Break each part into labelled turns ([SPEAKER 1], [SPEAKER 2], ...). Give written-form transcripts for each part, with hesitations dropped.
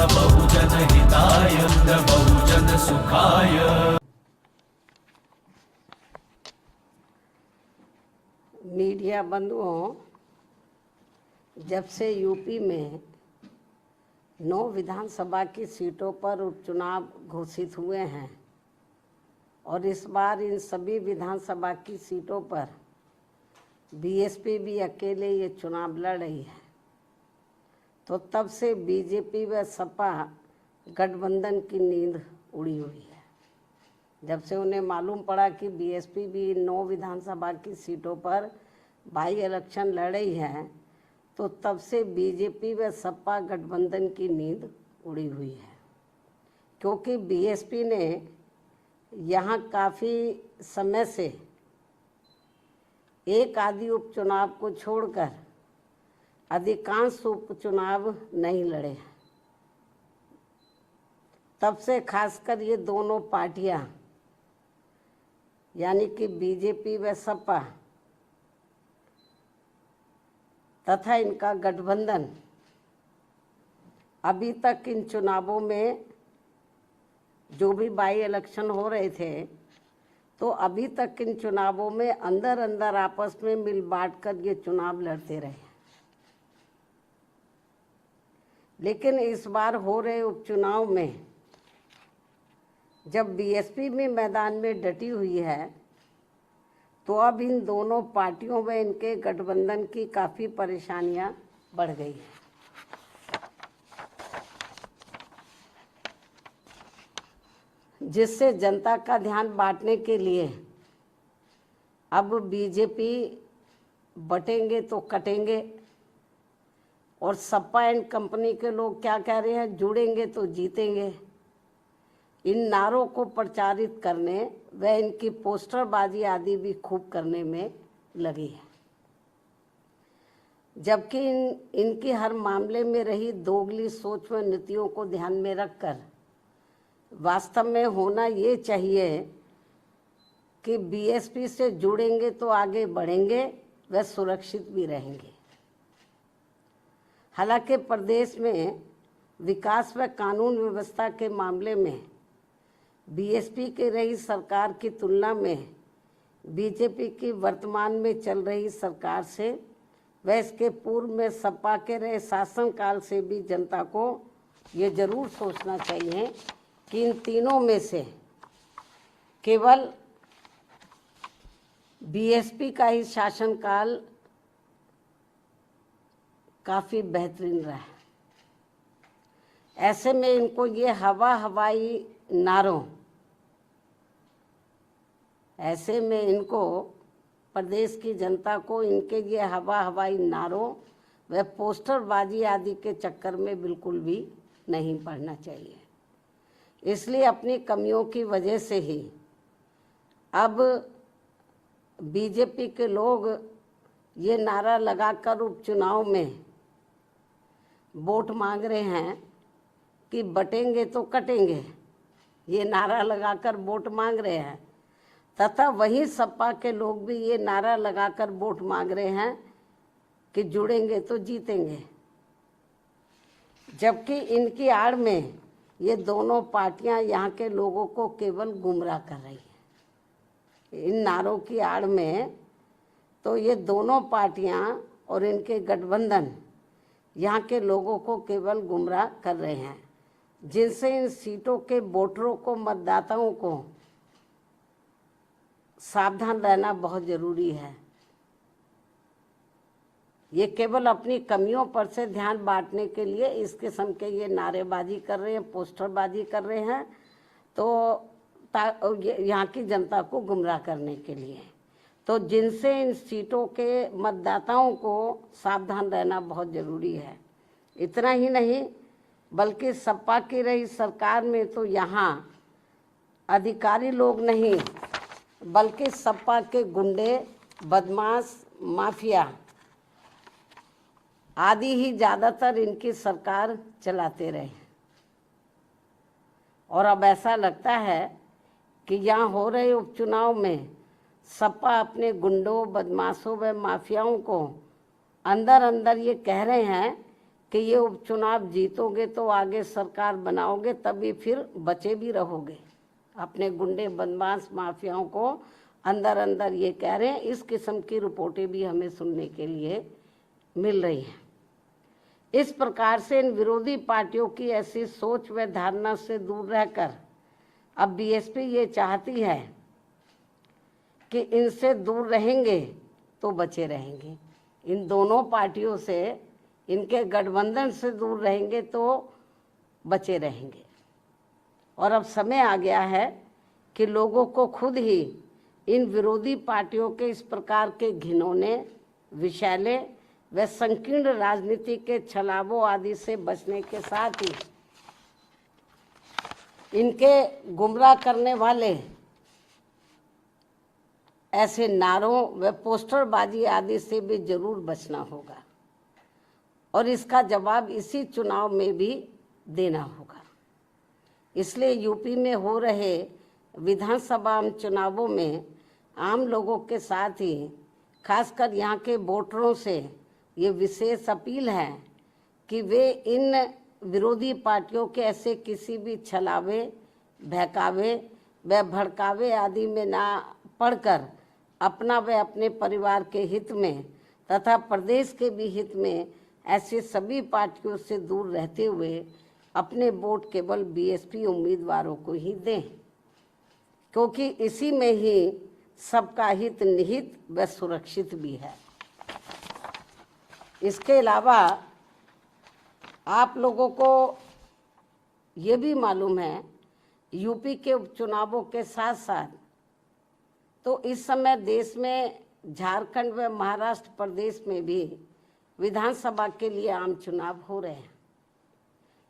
[SPEAKER 1] बहुजन हिताय बहुजन सुखाय।
[SPEAKER 2] मीडिया बंधुओं, जब से यूपी में 9 विधानसभा की सीटों पर उपचुनाव घोषित हुए हैं और इस बार इन सभी विधानसभा की सीटों पर बीएसपी भी अकेले ये चुनाव लड़ रही है, तो तब से बीजेपी व सपा गठबंधन की नींद उड़ी हुई है। जब से उन्हें मालूम पड़ा कि बीएसपी भी 9 विधानसभा की सीटों पर बाई इलेक्शन लड़ रही है, तो तब से बीजेपी व सपा गठबंधन की नींद उड़ी हुई है, क्योंकि बीएसपी ने यहाँ काफ़ी समय से एक आधी उपचुनाव को छोड़कर अधिकांश उपचुनाव नहीं लड़े हैं। तब से खासकर ये दोनों पार्टियां यानी कि बीजेपी व सपा तथा इनका गठबंधन अभी तक इन चुनावों में जो भी बाई इलेक्शन हो रहे थे, तो अभी तक इन चुनावों में अंदर अंदर आपस में मिल बांट कर ये चुनाव लड़ते रहे। लेकिन इस बार हो रहे उपचुनाव में जब बीएसपी में मैदान में डटी हुई है, तो अब इन दोनों पार्टियों में इनके गठबंधन की काफ़ी परेशानियां बढ़ गई हैं। जिससे जनता का ध्यान बांटने के लिए अब बीजेपी बटेंगे तो कटेंगे और सपा एंड कंपनी के लोग क्या कह रहे हैं, जुड़ेंगे तो जीतेंगे। इन नारों को प्रचारित करने व इनकी पोस्टरबाजी आदि भी खूब करने में लगी है, जबकि इनकी हर मामले में रही दोगली सोच व नीतियों को ध्यान में रखकर वास्तव में होना ये चाहिए कि बीएसपी से जुड़ेंगे तो आगे बढ़ेंगे व सुरक्षित भी रहेंगे। हालांकि प्रदेश में विकास व कानून व्यवस्था के मामले में बीएसपी की रही सरकार की तुलना में बीजेपी की वर्तमान में चल रही सरकार से व इसके पूर्व में सपा के रहे शासनकाल से भी जनता को ये जरूर सोचना चाहिए कि इन तीनों में से केवल बीएसपी का ही शासनकाल काफ़ी बेहतरीन रहा है। ऐसे में इनको ये हवाई नारों, ऐसे में इनको प्रदेश की जनता को इनके ये हवाई नारों व पोस्टरबाजी आदि के चक्कर में बिल्कुल भी नहीं पड़ना चाहिए। इसलिए अपनी कमियों की वजह से ही अब बीजेपी के लोग ये नारा लगाकर उपचुनाव में वोट मांग रहे हैं कि बटेंगे तो कटेंगे, ये नारा लगाकर वोट मांग रहे हैं, तथा वही सपा के लोग भी ये नारा लगाकर वोट मांग रहे हैं कि जुड़ेंगे तो जीतेंगे। जबकि इनकी आड़ में ये दोनों पार्टियां यहाँ के लोगों को केवल गुमराह कर रही हैं। इन नारों की आड़ में तो ये दोनों पार्टियां और इनके गठबंधन यहाँ के लोगों को केवल गुमराह कर रहे हैं, जिनसे इन सीटों के वोटरों को, मतदाताओं को सावधान रहना बहुत ज़रूरी है। ये केवल अपनी कमियों पर से ध्यान बांटने के लिए इस किस्म के ये नारेबाजी कर रहे हैं, पोस्टरबाजी कर रहे हैं, तो यहाँ की जनता को गुमराह करने के लिए। तो जिनसे इन सीटों के मतदाताओं को सावधान रहना बहुत ज़रूरी है। इतना ही नहीं बल्कि सपा की रही सरकार में तो यहाँ अधिकारी लोग नहीं बल्कि सपा के गुंडे, बदमाश, माफिया आदि ही ज़्यादातर इनकी सरकार चलाते रहे। और अब ऐसा लगता है कि यहाँ हो रहे उपचुनाव में सपा अपने गुंडों, बदमाशों व माफियाओं को अंदर अंदर ये कह रहे हैं कि ये उपचुनाव जीतोगे तो आगे सरकार बनाओगे, तभी फिर बचे भी रहोगे। अपने गुंडे बदमाश माफियाओं को अंदर अंदर ये कह रहे हैं। इस किस्म की रिपोर्टें भी हमें सुनने के लिए मिल रही हैं। इस प्रकार से इन विरोधी पार्टियों की ऐसी सोच व धारणा से दूर रहकर अब बीएसपी ये चाहती है कि इनसे दूर रहेंगे तो बचे रहेंगे, इन दोनों पार्टियों से, इनके गठबंधन से दूर रहेंगे तो बचे रहेंगे। और अब समय आ गया है कि लोगों को खुद ही इन विरोधी पार्टियों के इस प्रकार के घिनौने, विषैले व संकीर्ण राजनीति के छलावों आदि से बचने के साथ ही इनके गुमराह करने वाले ऐसे नारों व पोस्टरबाजी आदि से भी जरूर बचना होगा और इसका जवाब इसी चुनाव में भी देना होगा। इसलिए यूपी में हो रहे विधानसभा चुनावों में आम लोगों के साथ ही खासकर यहाँ के वोटरों से ये विशेष अपील है कि वे इन विरोधी पार्टियों के ऐसे किसी भी छलावे, बहकावे व भड़कावे आदि में ना पड़कर अपना व अपने परिवार के हित में तथा प्रदेश के भी हित में ऐसे सभी पार्टियों से दूर रहते हुए अपने वोट केवल बीएसपी उम्मीदवारों को ही दें, क्योंकि इसी में ही सबका हित निहित व सुरक्षित भी है। इसके अलावा आप लोगों को ये भी मालूम है, यूपी के उपचुनावों के साथ साथ तो इस समय देश में झारखंड व महाराष्ट्र प्रदेश में भी विधानसभा के लिए आम चुनाव हो रहे हैं।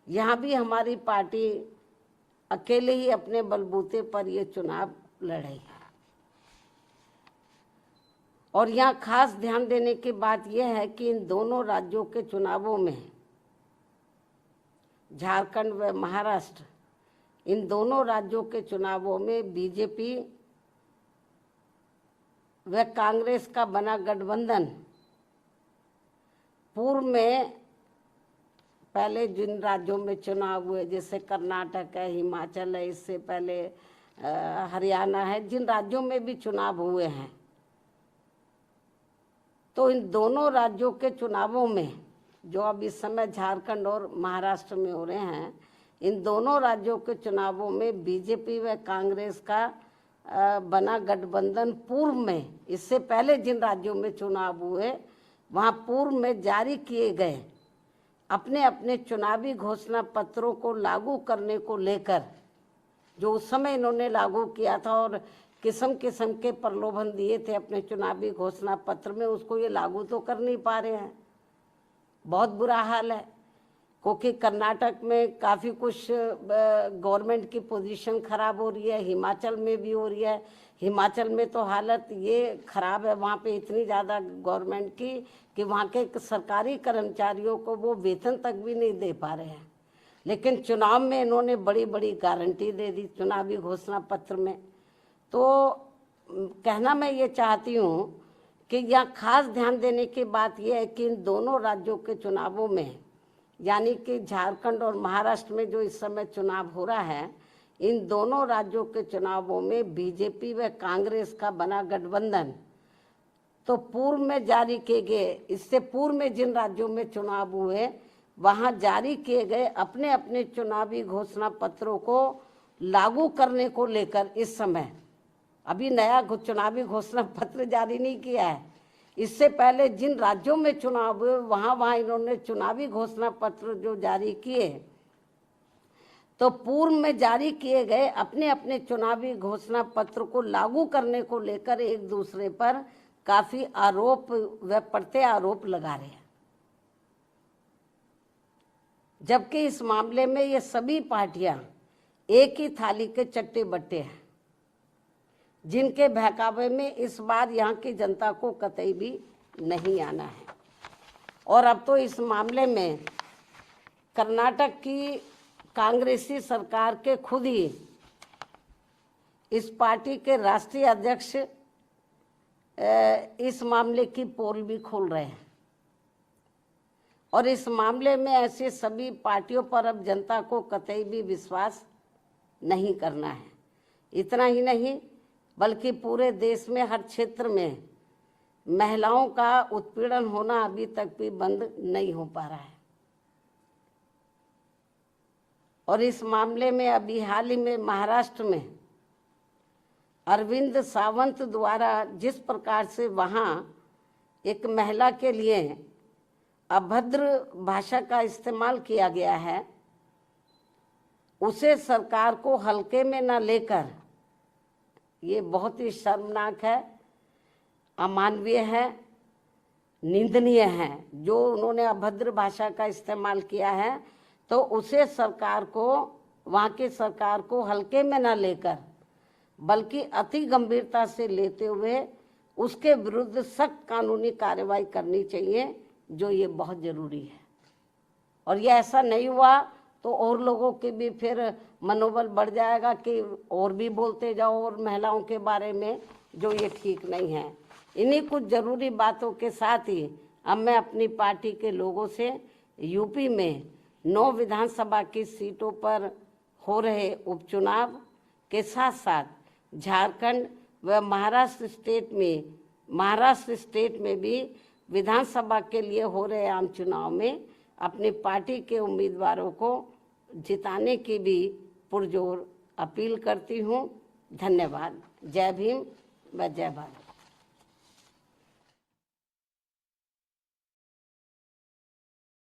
[SPEAKER 2] यहाँ भी हमारी पार्टी अकेले ही अपने बलबूते पर ये चुनाव लड़ेगी। और यहाँ खास ध्यान देने की बात यह है कि इन दोनों राज्यों के चुनावों में, झारखंड व महाराष्ट्र, इन दोनों राज्यों के चुनावों में बीजेपी व कांग्रेस का बना गठबंधन पूर्व में पहले जिन राज्यों में चुनाव हुए, जैसे कर्नाटक है, हिमाचल है, इससे पहले हरियाणा है, जिन राज्यों में भी चुनाव हुए हैं, तो इन दोनों राज्यों के चुनावों में जो अब इस समय झारखंड और महाराष्ट्र में हो रहे हैं, इन दोनों राज्यों के चुनावों में बीजेपी व कांग्रेस का बना गठबंधन पूर्व में, इससे पहले जिन राज्यों में चुनाव हुए वहाँ पूर्व में जारी किए गए अपने अपने चुनावी घोषणा पत्रों को लागू करने को लेकर, जो उस समय इन्होंने लागू किया था और किस्म किस्म के प्रलोभन दिए थे अपने चुनावी घोषणा पत्र में, उसको ये लागू तो कर नहीं पा रहे हैं। बहुत बुरा हाल है, क्योंकि कर्नाटक में काफ़ी कुछ गवर्नमेंट की पोजीशन खराब हो रही है, हिमाचल में भी हो रही है। हिमाचल में तो हालत ये खराब है वहाँ पे इतनी ज़्यादा गवर्नमेंट की कि वहाँ के सरकारी कर्मचारियों को वो वेतन तक भी नहीं दे पा रहे हैं। लेकिन चुनाव में इन्होंने बड़ी बड़ी गारंटी दे दी चुनावी घोषणा पत्र में। तो कहना मैं ये चाहती हूँ कि यहाँ खास ध्यान देने की बात यह है कि इन दोनों राज्यों के चुनावों में, यानी कि झारखंड और महाराष्ट्र में जो इस समय चुनाव हो रहा है, इन दोनों राज्यों के चुनावों में बीजेपी व कांग्रेस का बना गठबंधन तो पूर्व में जारी किए गए, इससे पूर्व में जिन राज्यों में चुनाव हुए वहाँ जारी किए गए अपने अपने चुनावी घोषणा पत्रों को लागू करने को लेकर इस समय अभी नया चुनावी घोषणा पत्र जारी नहीं किया है। इससे पहले जिन राज्यों में चुनाव हुए वहाँ इन्होंने चुनावी घोषणा पत्र जो जारी किए, तो पूर्व में जारी किए गए अपने अपने चुनावी घोषणा पत्र को लागू करने को लेकर एक दूसरे पर काफी आरोप व प्रत्यारोप लगा रहे हैं। जबकि इस मामले में ये सभी पार्टियां एक ही थाली के चट्टे बट्टे हैं, जिनके बहकावे में इस बार यहाँ की जनता को कतई भी नहीं आना है। और अब तो इस मामले में कर्नाटक की कांग्रेसी सरकार के खुद ही इस पार्टी के राष्ट्रीय अध्यक्ष इस मामले की पोल भी खोल रहे हैं और इस मामले में ऐसे सभी पार्टियों पर अब जनता को कतई भी विश्वास नहीं करना है। इतना ही नहीं बल्कि पूरे देश में हर क्षेत्र में महिलाओं का उत्पीड़न होना अभी तक भी बंद नहीं हो पा रहा है। और इस मामले में अभी हाल ही में महाराष्ट्र में अरविंद सावंत द्वारा जिस प्रकार से वहाँ एक महिला के लिए अभद्र भाषा का इस्तेमाल किया गया है, उसे सरकार को हल्के में न लेकर, ये बहुत ही शर्मनाक है, अमानवीय है, निंदनीय है। जो उन्होंने अभद्र भाषा का इस्तेमाल किया है तो उसे सरकार को, वहाँ की सरकार को हल्के में न लेकर बल्कि अति गंभीरता से लेते हुए उसके विरुद्ध सख्त कानूनी कार्रवाई करनी चाहिए, जो ये बहुत ज़रूरी है। और ये ऐसा नहीं हुआ तो और लोगों के भी फिर मनोबल बढ़ जाएगा कि और भी बोलते जाओ और महिलाओं के बारे में, जो ये ठीक नहीं है। इन्हीं कुछ ज़रूरी बातों के साथ ही अब मैं अपनी पार्टी के लोगों से यूपी में 9 विधानसभा की सीटों पर हो रहे उपचुनाव के साथ साथ झारखंड व महाराष्ट्र स्टेट में भी विधानसभा के लिए हो रहे आम चुनाव में अपनी पार्टी के उम्मीदवारों को जिताने की भी पुरजोर अपील करती हूँ। धन्यवाद। जय भीम व जय भारत।